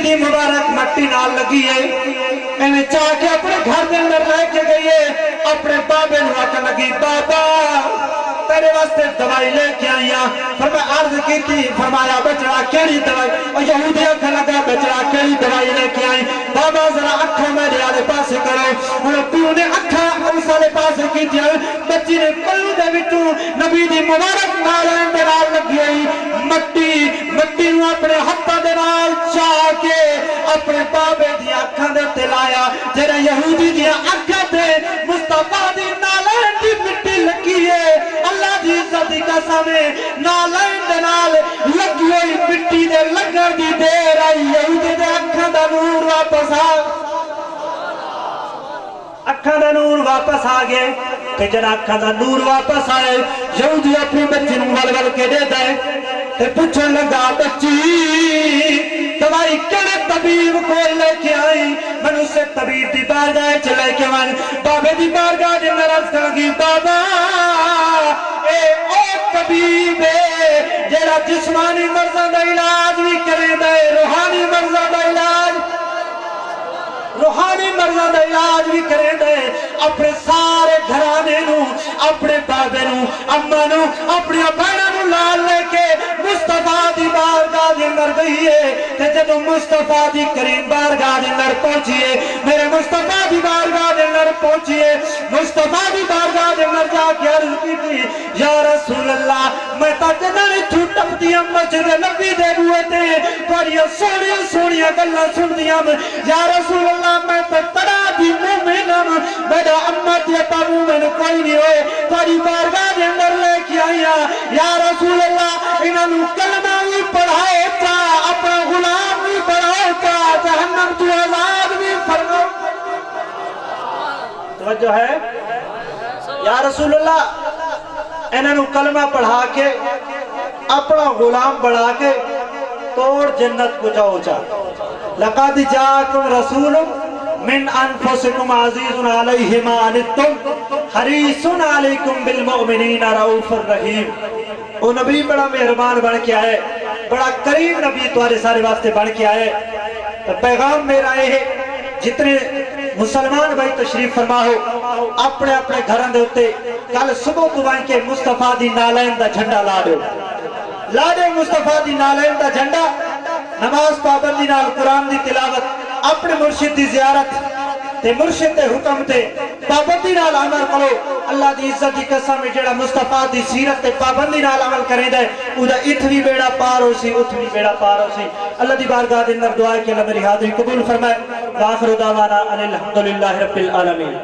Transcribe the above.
دی مبارک مٹی نال لگی ہے انہیں چاہ کے اپنے گھر دے اندر لے کے گئی ہے اپنے بابے نو آکے لگی بابا تیرے واسطے دوائی لے کے آئیا فرمایا عرض کی تھی فرمایا بچڑا کیڑی دوائی اور یہودی اکھا لگا بچڑا کیڑی دوائی لے کے آئی بابا ذرا اکھا میرے آلے پاسے کرو انہوں پیو نے اکھا اس آلے پاسے کی تھی بچی نے پلو دے وچوں نبی دی مبارک نالین دے نال لگی آئی مٹی نو اپنے ہتھاں دے نال چاہ کے اپنے بابے دی اکھاں دے تے لایا جڑا یہودی دی اکھاں تے مصطفیٰ دی نالین دی مٹی لگی ہے اللہ دی عزت دی قسم نالین دے نال لگی ہوئی مٹی دے لگن دی دیر آئی یہودی دے اکھاں دا نور واپس اکھاں دا نور واپس آ گئے کہ جنا اکھاں دا نور واپس آئے یہودی اپنی بچی نو ول کے دے دے تے پوچھن لگا بچی دوائی کیڑے طبیب کو لے کے آئی من اسے طبیب دی بارگاہ چ لے کے آئی بابے دی بارگاہ دے اندر عرض کرگی بابا اے او طبیب جڑا جسمانی مرضاں دا علاج بھی کرے دے روحانی مرضاں دا علاج بھی کرے دے اپنے سارے گھرانے نو اپنے بابے نو اماں نو اپنی بہناں نو لال لے کے مصطفیٰ دی بارگاہ دے اندر گئی ہے تے جدوں مصطفیٰ دی کریم بارگاہ دے اندر پہنچیے میرے مصطفیٰ دی بارگاہ دے اندر پہنچیے مصطفیٰ دی بارگاہ دے اندر جا کے عرض کی تھی یا رسول اللہ میں تا جنہاں چھٹپ دیا مسجد نبی دے بوئے تے تواڈیاں سونیاں سونیاں گلاں سن دیاں یا رسول اللہ میں تے تڑا دی مومنم میرا امت یا تا مومن کوئی نہیں ہوئے تواڈی بارگاہ دے اندر لے کے آیا یا رسول اللہ انہاں نو کلمہ بھی پڑھائے تا اپنا غلام بھی پڑھائے تا جہنم تو آزاد بھی فرماؤ توجہ ہے یا رسول اللہ انہاں نو کلمہ پڑھا کے اپنا غلام بڑھا کے توڑ جنت کو جاؤ جا لقد جاءکم رسول من انفسکم عزیز علیہ ما عنتم حریص علیکم بالمؤمنین رؤوف الرحیم وہ نبی بڑا مہربان بن کے آئے بڑا کریم نبی تمہارے سارے واسطے بن کے آئے تو پیغام میرا یہ ہے جتنے مسلمان بھائی تشریف فرما ہو اپنے اپنے گھروں دے ہوتے کل صبح کو بائیں کے مصطفیٰ دی نالین دا جھنڈا لا دے مصطفیٰ دی نالین دا جھنڈا نماز پابندی نال قرآن دی تلاوت اپنے مرشد دی زیارت تے مرشد دے حکم تے پابندی نال عمل کرو اللہ دی عزت دی قسم جڑا مصطفیٰ دی سیرت تے پابندی نال عمل کریں دے اودا اتنی بیڑا پار ہو سی اتنی بیڑا پار ہو سی اللہ دی بارگاہ دے اندر دعا کہ اللہ میری حاضری قبول فرمائے وآخر دعوانا ان الحمدللہ رب العالمین